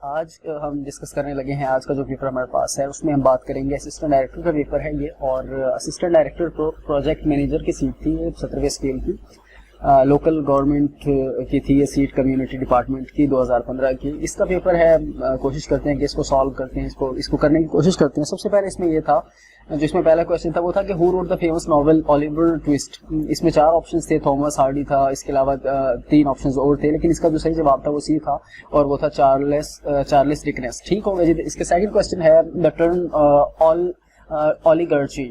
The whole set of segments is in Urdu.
آج ہم ڈسکس کرنے لگے ہیں آج کا جو پیپر ہمارے پاس ہے اس میں ہم بات کریں گے اسسٹنٹ ڈائریکٹر کا پیپر ہے یہ, اور اسسٹنٹ ڈائریکٹر پروجیکٹ مینیجر کی سیٹ تھی 17ویں اسکیل کی, لوکل گورنمنٹ کی تھی یہ سیٹ, کمیونٹی ڈپارٹمنٹ کی 2015 کی. اس کا پیپر ہے, کوشش کرتے ہیں کہ اس کو سالو کرتے ہیں, اس کو کرنے کی کوشش کرتے ہیں. سب سے پہلے اس میں یہ تھا, جو اس میں پہلا کوشچن تھا وہ تھا کہ who wrote the famous novel Oliver Twist. اس میں 4 آپشنز تھے, تھامس ہارڈی تھا, اس کے علاوہ 3 آپشنز اور تھے, لیکن اس کا جو صحیح جواب تھا وہ سی تھا, اور وہ تھا چارلس ڈکنس. ٹھیک ہو گیا جی. اس کے سیکنڈ کوشچن ہے دا ٹرم اولیگرچی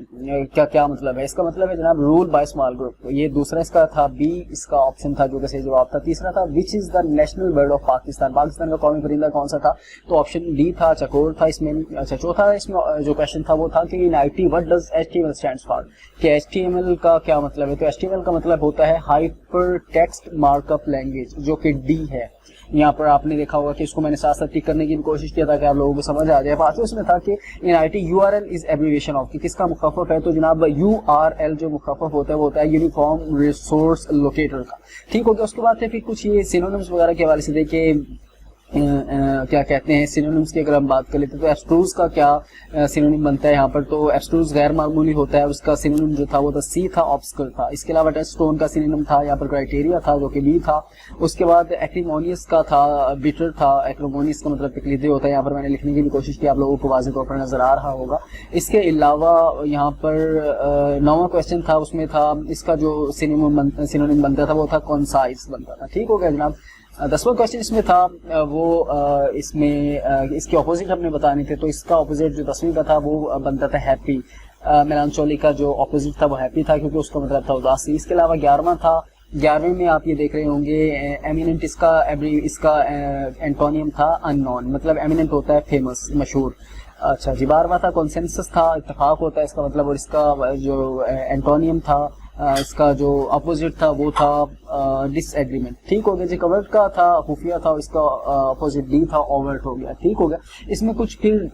کیا مطلب ہے. اس کا مطلب ہے جناب رول بائی اسمال گروپ. یہ دوسرا اس کا تھا, بی اس کا آپشن تھا جو کہ صحیح جواب تھا. تیسرا تھا which is the national bird of Pakistan, Pakistan کا قومی پرندہ کون سا تھا, تو آپشن ڈی تھا چکور تھا اس میں. اچھا, چوتھا اس میں جو کوشچن تھا وہ تھا کہ in I T what does H T M L stands for, کہ ایچ ٹی ایم ایل کا کیا مطلب ہے. تو ایچ ٹی ایم ایل کا مطلب ہوتا ہے hyper text mark up language, جو کہ ڈی ہے. یہاں پر آپ نے دیکھا ہوگا کہ اس کو میں نے ساتھ ساتھ ٹک کرنے کی کوشش کیا تھا کہ آپ لوگوں کو سمجھ آ جائے. پانچویں اس میں تھا کہ in I T U R L is abbreviation of, کس کا مخفف ہے, تو جناب یو آر ایل جو مخفف ہوتا ہے وہ ہوتا ہے یونیفارم ریسورس لوکیٹر کا. ٹھیک ہو گیا. اس کے بعد پھر کچھ یہ سینونیمز وغیرہ کے حوالے سے دیکھیں کیا کہتے ہیں سینونیمز کی. اگر ہم بات کر لیتے تو ایبسٹروز کا کیا سینونیم بنتا ہے یہاں پر, تو ایبسٹروز غیر معمولی ہوتا ہے, اس کا سینونیم جو تھا وہ تھا سی تھا, آبسکر تھا. اس کے علاوہ ٹچ سٹون کا سینونیم تھا یہاں پر کرائٹیریا تھا جو کہ بی تھا. اس کے بعد ایکریمونیس کا تھا بیٹر تھا, ایکریمونیس کا مطلب تکلیدے ہوتا ہے. یہاں پر میں نے لکھنے کی بھی کوشش کی, آپ لوگوں کو واضح طور پر نظر آ رہا ہوگا. اس کے علاوہ یہاں پر 9واں کوشچن تھا, اس میں تھا اس کا جو سینونیم بنتا تھا وہ تھا کونسائز بنتا تھا. ٹھیک ہو گیا جناب. 10واں کوشچن اس میں تھا وہ اس میں اس کے اپوزٹ ہم نے بتانے تھے, تو اس کا اپوزٹ جو 10ویں کا تھا وہ بنتا تھا ہیپی. میلانچولی کا جو اپوزٹ تھا وہ ہیپی تھا, کیونکہ اس کا مطلب تھا اداسی. اس کے علاوہ 11واں تھا, 11ویں میں آپ یہ دیکھ رہے ہوں گے ایمیننٹ, اس کا اینٹونیم تھا ان نون, مطلب ایمیننٹ ہوتا ہے فیمس, مشہور. اچھا جی. 12واں تھا کنسنسس تھا, اتفاق ہوتا ہے اس کا مطلب, اور اس کا جو اینٹونیم تھا, اس کا جو اپوزٹ تھا وہ تھا ڈس ایگریمنٹ. ٹھیک ہو گیا جی. کورٹ کا تھا خفیہ تھا, اس کا اپوزٹ ڈی تھا اوورٹ ہو گیا. ٹھیک ہو گیا. اس میں کچھ پھر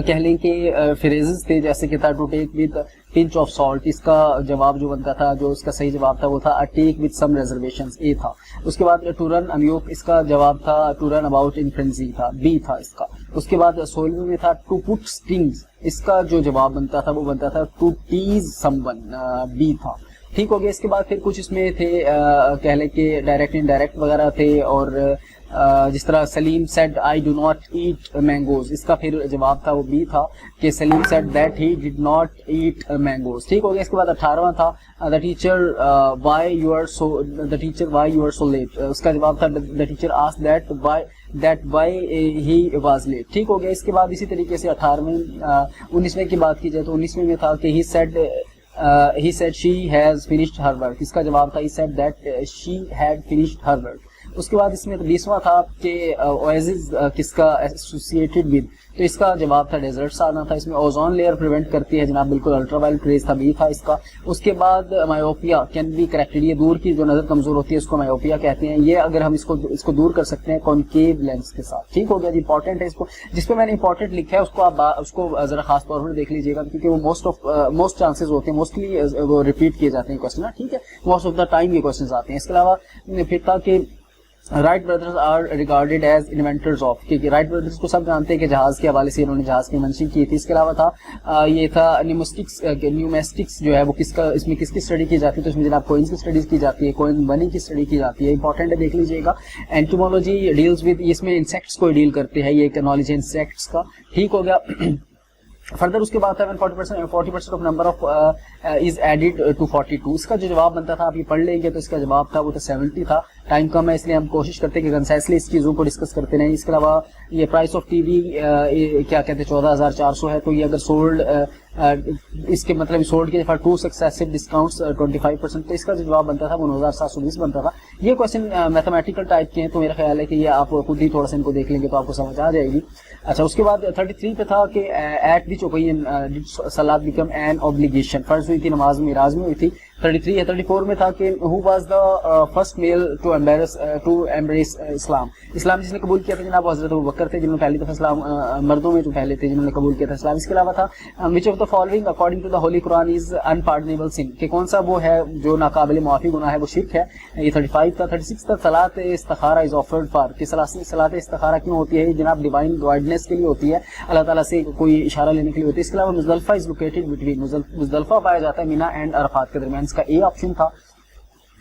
کہہ لیں کہ فریزز تھے, جیسے کہ تھا to take with pinch of salt. اس کا جواب جو بنتا تھا, جو اس کا صحیح جواب تھا وہ تھا ٹیک وتھ سم ریزرویشنز, اے تھا. اس کے بعد ٹو رن امیوک, اس کا جواب تھا to run about in frenzy تھا, بی تھا اس کا. اس کے بعد 16ویں میں تھا ٹو پٹ اسٹنگز, اس کا جو جواب بنتا تھا وہ بنتا تھا to tease someone, B تھا. ٹھیک ہو گیا. اس کے بعد پھر کچھ اس میں تھے کہہ لیں کہ ڈائریکٹ انڈائریکٹ وغیرہ تھے, اور جس طرح Salim said I do not eat mangoes, اس کا پھر جواب تھا وہ بی تھا کہ Salim said that he did not eat mangoes. ٹھیک ہو گیا. اس کے بعد 18واں تھا the teacher why you are so late, اس کا جواب تھا the teacher asked that why he was late. ٹھیک ہو گیا. اس کے بعد اسی طریقے سے 19ویں کی بات کی جائے تو 19ویں میں تھا کہ he said she has finished her work, اس کا جواب تھا he said that she had finished her work. اس کے بعد اس میں 20واں تھا کہ اویسز کس کا ایسوسیٹڈ ود, تو اس کا جواب تھا ڈیزرٹس آنا تھا. اس میں اوزون لیئر پریونٹ کرتی ہے جناب, بالکل الٹرا وائلٹ ریز تھا, بی تھا اس کا. اس کے بعد مایوپیا کین بی کریکٹڈ, یہ دور کی جو نظر کمزور ہوتی ہے اس کو مایوپیا کہتے ہیں. یہ اگر ہم اس کو دور کر سکتے ہیں کونکیو لینس کے ساتھ. ٹھیک ہو گیا جی. امپورٹنٹ ہے اس کو, جس پہ میں نے امپورٹنٹ لکھا ہے اس کو آپ اس کو ذرا خاص طور پر دیکھ لیجیے گا, کیونکہ وہ موسٹ چانسز ہوتے ہیں, موسٹلی وہ ریپیٹ کیے جاتے ہیں کوشچن. ٹھیک ہے. موسٹ آف دا ٹائم یہ کوشچنز آتے ہیں. اس کے علاوہ پھر تھا کہ Wright brothers are regarded as inventors of, کیونکہ رائٹ بردرز کو سب جانتے ہیں کہ جہاز کے حوالے سے انہوں نے جہاز کی انوینشن کی تھی. اس کے علاوہ تھا یہ تھا نیومیسٹکس جو ہے وہ کس کا, اس میں کس کی اسٹڈی کی جاتی ہے, تو اس میں جناب کوئنس کی اسٹڈیز کی جاتی ہے, کوئن منی کی اسٹڈی کی جاتی ہے. امپورٹنٹ ہے, دیکھ لیجیے گا. اینٹومولوجی ڈیلز ود, اس میں انسیکٹس کو ڈیل کرتے ہیں, یہ ایک نالج ہے انسیکٹس کا. ٹھیک ہو گیا. فردر اس کے بعد تھا 40% of number of is added to 42, اس کا جو جواب بنتا تھا آپ یہ پڑھ لیں گے تو اس کا جواب تھا وہ تو 70 تھا. ٹائم کم ہے اس لیے ہم کوشش کرتے ہیں کہ کنسائسلی اس چیزوں کو ڈسکس کرتے رہیں. اس کے علاوہ یہ پرائس آف ٹی وی کیا کہتے ہیں 14,400 ہے, تو یہ اگر سولڈ اس کے مطلب سولڈ کے فار 2 سکسیسو ڈسکاؤنٹس 25%, تو اس کا جو جواب بنتا تھا وہ 9,720 بنتا تھا. یہ کوشچن میتھمیٹیکل ٹائپ کے ہیں, تو میرا خیال ہے کہ یہ آپ خود ہی تھوڑا سا ان کو دیکھ لیں گے تو آپ کو سمجھ آ جائے گی. اچھا. اس کے بعد 33 پہ تھا کہ ایٹ وچ اوکیزن ڈڈ صلاۃ بیکم این اوبلیگیشن, فرض ہوئی تھی نماز معراج میں ہوئی تھی, 33 ہے. 34 میں تھا کہ who was the first male to embrace اسلام. اسلام جس نے قبول کیا تھا جناب حضرت ابوبکر تھے، جنہوں نے پہلی دفعہ اسلام مردوں میں جو پہلے تھے جنہوں نے قبول کیا تھا اسلام. اس کے علاوہ تھا which of the following according to the holy Quran is unpardonable sin، کہ کون سا وہ ہے جو ناقابل معافی گناہ ہے، وہ شرک ہے. یہ 35 تھا. 36 تھا صلاۃ استخارہ is offered for، کہ صلاۃ استخارہ کیوں ہوتی ہے؟ جناب ڈیوائن گائیڈنس کے لیے ہوتی ہے، اللہ تعالیٰ سے کوئی اشارہ لینے کے لیے ہوتی ہے. اس کے علاوہ مزدلفہ از لوکیٹڈ بٹوین، مزدلفہ پایا جاتا ہے مینا اینڈ عرفات کے درمیان. اس کا اے آپشن تھا.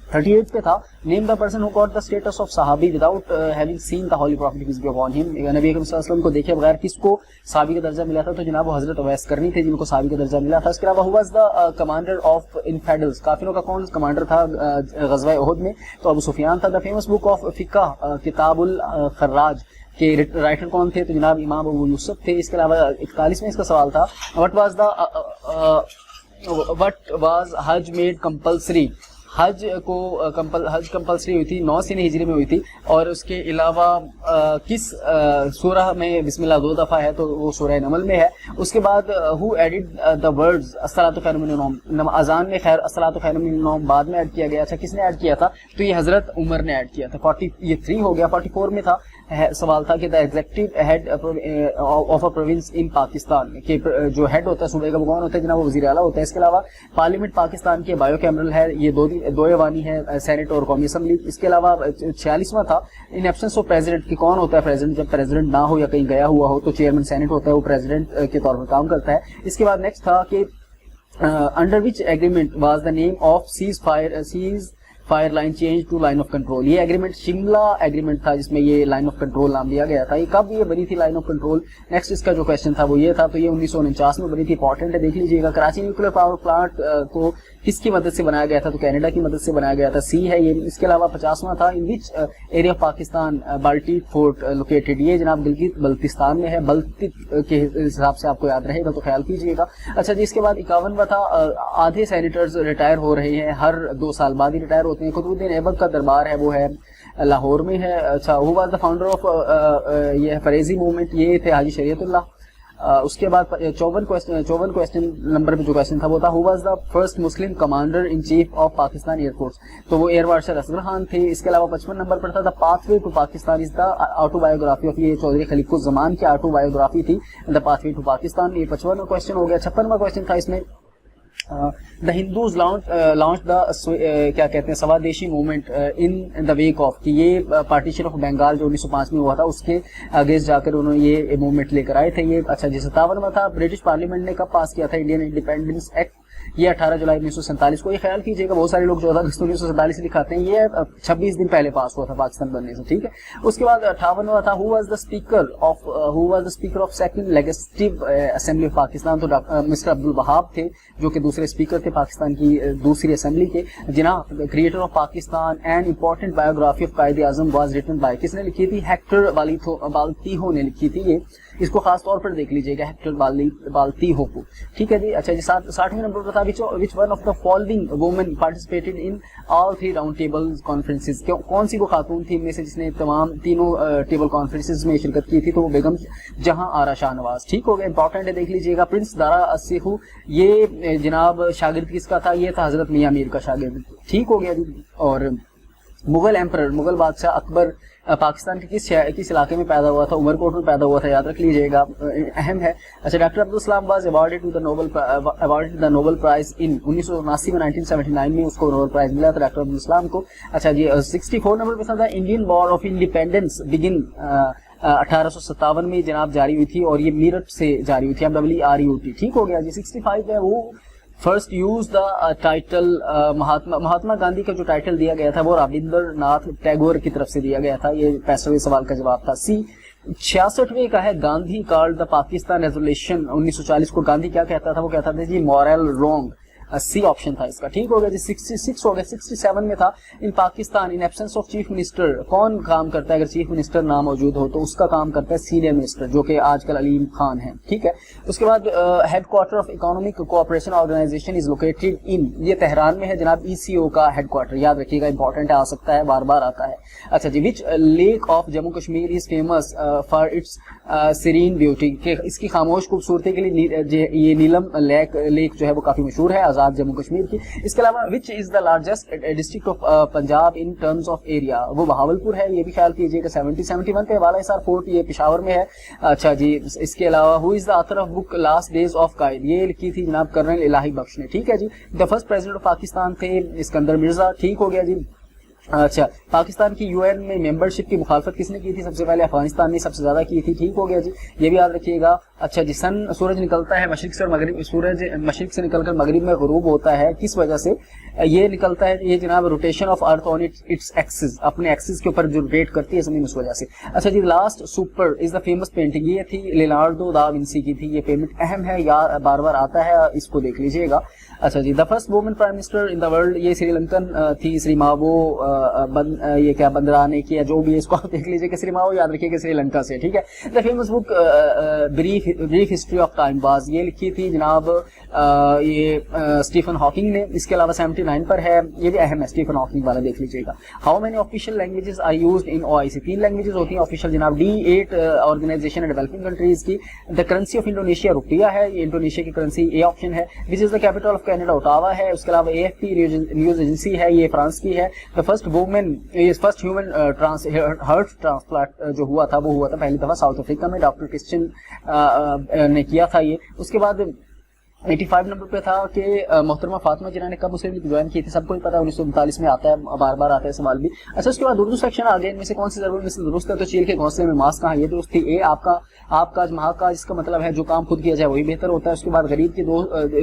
38 پہ تھا name the person who got the status of صحابی without having seen the holy prophet peace be upon him. نبی اکرم صلی اللہ علیہ وسلم کو دیکھے بغیر کس کو صحابی کا درجہ ملا تھا؟ تو جناب وہ حضرت اویس کرنی تھے جن کو صحابی کا درجہ ملا تھا. اس کے علاوہ who was the commander of infidels, کافروں کا کون کمانڈر تھا غزوہ احد میں؟ تو ابو سفیان تھا. دا فیمس بک آف فقہ کتاب الخراج کے رائٹر کون تھے؟ تو جناب امام ابو یوسف تھے. اس کے علاوہ 41 میں اس کا سوال تھا what was Hajj made compulsory, Hajj compulsory ہوئی تھی 9 سن ہجری میں ہوئی تھی. اور اس کے علاوہ کس سورہ میں بسم اللہ 2 دفعہ ہے؟ تو وہ سورہ نمل میں ہے. اس کے بعد ہو ایڈڈ دا ورڈز الصلاۃ خیر من النوم، اذان میں خیر الصلاۃ خیر من النوم بعد میں ایڈ کیا گیا تھا. کس نے ایڈ کیا تھا؟ تو یہ حضرت عمر نے ایڈ کیا تھا. یہ 3 ہو گیا. 44 میں تھا سوال تھا کہ the executive head of a province in Pakistan, کہ جو ہیڈ ہوتا ہے صوبے کا وہ کون ہوتا ہے؟ جناب وہ وزیر اعلیٰ ہوتا ہے. اس کے علاوہ پارلیمنٹ پاکستان کے بایو کیمرل ہے، یہ دو ایوانی ہے، سینٹ اور قومی اسمبلی. اس کے علاوہ 46واں تھا ان ایبسنس آف پریزیڈنٹ، کہ کون ہوتا ہے پریزیڈنٹ جب پریزیڈنٹ نہ ہو یا کہیں گیا ہوا ہو؟ تو چیئرمین سینٹ ہوتا ہے، وہ پریزیڈنٹ کے طور پر کام کرتا ہے. اس کے بعد نیکسٹ تھا کہ under which agreement was the name of ceasefire line change to line of control. یہ ایگریمنٹ شملہ ایگریمنٹ تھا جس میں یہ لائن آف کنٹرول نام دیا گیا تھا. یہ کب یہ بنی تھی لائن آف کنٹرول؟ نیکسٹ اس کا جو کوشچن تھا وہ یہ تھا. تو یہ 1949 میں بنی تھی. امپورٹنٹ ہے، دیکھ لیجیے گا. کراچی نیوکلیر پاور پلانٹ کو کس کی مدد سے بنایا گیا تھا؟ تو کینیڈا کی مدد سے بنایا گیا تھا. سی ہے یہ. اس کے علاوہ 50واں تھا ان وچ ایریا آف پاکستان بالٹی فورٹ لوکیٹڈ. یہ جناب گلگت بلتستان میں ہے. بلتک کے حساب سے آپ کو یاد رہے گا تو خیال کیجیے گا. اچھا جی اس کے بعد 51واں تھا آدھے سینیٹرز ریٹائر ہو رہے ہیں، ہر 2 سال بعد ہی ریٹائر ہوتے ہیں. قطب الدین ایبک کا دربار ہے وہ ہے لاہور میں ہے. اچھا ہو واز دا فاؤنڈر آف یہ فریزی موومنٹ، یہ تھے حاجی شریعت اللہ. اس کے بعد 54 کوشچن نمبر پہ جو کوشچن تھا وہ تھا ہو was the first Muslim commander in chief of Pakistan air force. تو وہ ایئر مارشل اصغر خان تھے. اس کے علاوہ 55 نمبر پر تھا the pathway to Pakistan is the autobiography of, یہ چودھری خلیق الزمان کی آٹو بایوگرافی تھی the pathway to Pakistan. یہ 55واں کوشچن ہو گیا. 56واں کوشچن تھا اس میں دا ہندوز لانچ دا کیا کہتے ہیں Swadeshi movement in the wake of, کہ یہ پارٹیشن آف بنگال جو 1905 میں ہوا تھا اس کے اگینسٹ جا کر انہوں نے یہ موومنٹ لے کر آئے تھے. یہ اچھا جی 57واں تھا برٹش پارلیمنٹ نے کب پاس کیا تھا انڈین انڈیپینڈنس ایکٹ؟ یہ 18 جولائی 1947 کو. یہ خیال کیجیے گا بہت سارے لوگ 14 اگست 1947 لکھاتے ہیں، یہ 26 دن پہلے پاس ہوا تھا پاکستان بننے سے. ٹھیک ہے. اس کے بعد 58واں تھا ہو was the speaker of second legislative assembly of Pakistan. تو مسٹر عبد الوہاب تھے جو کہ دوسرے اسپیکر تھے پاکستان کی دوسری اسمبلی کے. جناب creator of Pakistan and important biography of Quaid Azam was written by, کس نے لکھی تھی؟ ہیکٹر بالتیہو نے لکھی تھی. یہ اس کو خاص طور پر دیکھ لیجیے گا ہیکٹر بالتیہو کو. ٹھیک ہے جی. اچھا جی 60ویں نمبر پر تھا which one of the following women participated in all 3 round table conferences. کون سی وہ خاتون تھی ان میں سے جس نے تینوں ٹیبل کانفرنسز میں شرکت کی تھی؟ تو وہ بیگم جہاں آرا شاہ نواز. ٹھیک ہو گیا. امپورٹنٹ ہے دیکھ لیجیے گا. پرنس دارا سیہو یہ جناب شاگرد کس کا تھا؟ یہ تھا حضرت میاں میر کا شاگرد. ٹھیک ہو گیا جی. اور مغل ایمپرر مغل بادشاہ اکبر پاکستان کے کس علاقے میں پیدا ہوا تھا؟ عمر کوٹ میں پیدا ہوا تھا. یاد رکھ لیجیے گا، اہم ہے. اچھا doctor Abdus Salam was awarded the Nobel prize in 1979 میں 1979 میں اس کو نوبل پرائز ملا تھا ڈاکٹر عبدالسلام کو. اچھا جی 64 نمبر پہ تھا انڈین وار آف انڈیپینڈنس بگن 1857 میں جناب جاری ہوئی تھی اور یہ میرٹھ سے جاری ہوئی تھی. MREUT. ٹھیک ہو گیا جی. 65 ہے وہ first use the title Mahatma Gandhi کا جو ٹائٹل دیا گیا تھا وہ رابندر ناتھ ٹیگور کی طرف سے دیا گیا تھا. یہ 65ویں سوال کا جواب تھا. سی 66ویں کا ہے Gandhi called the Pakistan resolution 1940 کو گاندھی کیا کہتا تھا؟ وہ کہتا تھا جی مورل رونگ. سی آپشن تھا اس کا. ٹھیک ہو گیا جی. 66 ہو گیا. 67 میں تھا ان پاکستان ان ایبسنس آف چیف منسٹر کون کام کرتا ہے؟ اگر چیف منسٹر نہ موجود ہو تو اس کا کام کرتا ہے سینئر منسٹر جو کہ آج کل علیم خان ہے. ٹھیک ہے. اس کے بعد headquarter of economic cooperation organisation is located in, یہ تہران میں ہے جناب. ECO کا ہیڈ کوارٹر یاد رکھیے گا، امپورٹنٹ آ سکتا ہے، بار بار آتا ہے. اچھا جی which lake of Jammu Kashmir is famous for its serene beauty, کہ اس کی خاموش خوبصورتی کے لیے یہ نیلم لیک جو ہے وہ کافی مشہور ہے. آزاد تعداد جموں کشمیر کی. اس کے علاوہ which is the largest district of Punjab in terms of area, وہ بہاولپور ہے, یہ بھی خیال کیجیے گا. 71 پہ والا حصار فورٹ یہ پشاور میں ہے. اچھا جی, اس کے علاوہ who is the author of book last days of Quaid, یہ لکھی تھی جناب کرنل الہی بخش نے. ٹھیک ہے جی. The first president of Pakistan تھے اسکندر مرزا. ٹھیک ہو گیا جی. اچھا, پاکستان کی UN میں ممبرشپ کی مخالفت کس نے کی تھی؟ سب سے پہلے افغانستان نے سب سے زیادہ کی تھی. ٹھیک ہو گیا جی, یہ بھی یاد رکھیے گا. اچھا جی, سورج نکلتا ہے مشرق سے اور مغرب, سورج مشرق سے نکل کر مغرب میں غروب ہوتا ہے, کس وجہ سے یہ نکلتا ہے؟ یہ جناب rotation of earth on its axis, اپنے ایکسس کے اوپر جو روٹیٹ کرتی ہے زمین, اس وجہ سے. اچھا جی, Last Supper is the famous painting, یہ تھی لیونارڈو دا ونسی کی تھی. یہ پیمنٹ اہم ہے, یا بار بار آتا ہے, اس کو دیکھ لیجئے گا. اچھا جی, the first woman prime minister in the world, یہ سری لنکن تھی, سری ماوو, یہ کیا بندرانے کی, یا جو بھی ہے اس کو آپ دیکھ لیجئے کہ سری ماوو یاد رکھیے کہ سری لنکا سے. ٹھیک ہے. The famous book brief history of time باز, یہ لکھی تھی جناب یہ اسٹیفن ہاکنگ نے. اس کے علاوہ 79 پر ہے, یہ بھی اہم ہے, اسٹیفن ہاکنگ والا دیکھ لیجیے گا. How many official languages are used in OIC, 3 languages ہوتی ہیں آفیشیل جناب. D8 آرگنائزیشن ڈیولپنگ کنٹریز کی. دا کرنسی آف انڈونیشیا روپیہ ہے, یہ انڈونیشیا کی کرنسی, اے آپشن ہے. Which is the capital of Canada, Ottawa ہے. اس کے علاوہ AFP نیوز ایجنسی ہے, یہ فرانس کی ہے. The first human heart transplant جو ہوا تھا وہ ہوا تھا پہلی دفعہ ساؤتھ افریقہ میں, ڈاکٹر کرسچن نے کیا تھا یہ. اس کے بعد 85 نمبر پہ تھا کہ محترمہ فاطمہ جناح نے کب مسلم لیگ جوائن کی تھی, سب کو ہی پتا ہے, 1939 میں آتا ہے, بار بار آتا ہے سوال بھی. اچھا, اس کے بعد اردو سیکشن آ گیا, ان میں سے کون سی ضرورت میں سے درست ہے؟ تو چیل کے گھونسلے میں ماس کہاں, یہ درست تھی. اے آپ کا مہا کا, جس کا مطلب ہے جو کام خود کیا جائے وہی بہتر ہوتا ہے. اس کے بعد غریب کی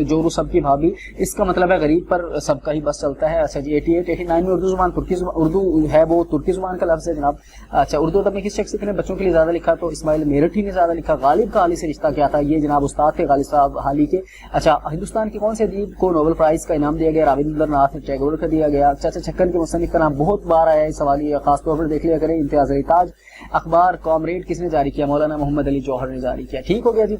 جو سب کی بھابھی, اس کا مطلب ہے غریب پر سب کا ہی بس چلتا ہے. اچھا جی, 89 میں اردو زبان اردو ہے وہ ترکی زبان کا لفظ ہے جناب. اچھا, اردو ادب میں کس شخصیت نے بچوں کے لیے زیادہ لکھا؟ تو اسماعیل میرٹھی نے زیادہ لکھا. غالب کا علی سے رشتہ کیا تھا؟ یہ جناب استاد تھے غالب صاحب حالی کے. اچھا, ہندوستان کے کون سے ادیب کو نوبل پرائز کا انعام دیا گیا؟ رابندر ناتھ ٹیگور کا دیا گیا. چاچا چھکن کے مصنف کا نام بہت بار آیا ہے سوال, یہ خاص طور پر دیکھ لیا کریں. امتیاز علی تاج. اخبار کامریڈ کس نے جاری کیا؟ مولانا محمد علی جوہر نے جاری کیا. ٹھیک ہو گیا جی.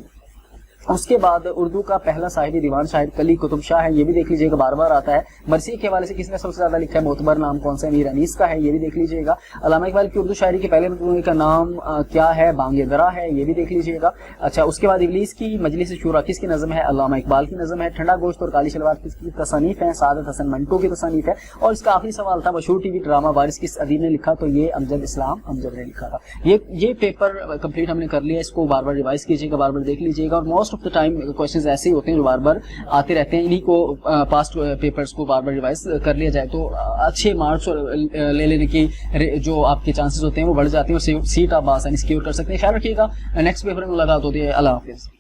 اس کے بعد اردو کا پہلا صاحب دیوان شاعر کلی قطب شاہ ہے, یہ بھی دیکھ لیجیے گا, بار بار آتا ہے. مرثیے کے حوالے سے کس نے سب سے زیادہ لکھا ہے؟ معتبر نام کون سا ہے؟ میر انیس کا ہے, یہ بھی دیکھ لیجیے گا. علامہ اقبال کی اردو شاعری کے پہلے مجموعے کا نام کیا ہے؟ بانگ درا ہے, یہ بھی دیکھ لیجیے گا. اچھا, اس کے بعد ابلیس کی مجلس شورا کس کی نظم ہے؟ علامہ اقبال کی نظم ہے. ٹھنڈا گوشت اور کالی شلوار کس کی تصانیف ہے؟ سعادت حسن منٹو کی تصانیف ہے. اور اس کا آخری سوال تھا مشہور ٹی وی ڈرامہ وارث کس ادیب نے لکھا؟ تو یہ امجد اسلام امجد نے لکھا تھا. یہ پیپر کمپلیٹ ہم نے کر لیا, اس کو بار بار ریوائز کیجیے گا, بار بار دیکھ لیجیے گا. اور موسٹ آف دا ٹائم ایسے ہی ہوتے ہیں جو بار بار آتے رہتے ہیں, انہیں کو پاسٹ پیپرز کو بار بار ریوائز کر لیا جائے تو اچھے مارکس لے لینے کی جو آپ کے چانسز ہوتے ہیں وہ بڑھ جاتے ہیں, اور سیٹ آپ آسانی سیکیور کر سکتے ہیں. خیال رکھیے گا. نیکسٹ پیپر میں ملاقات ہوتی ہے. اللہ حافظ.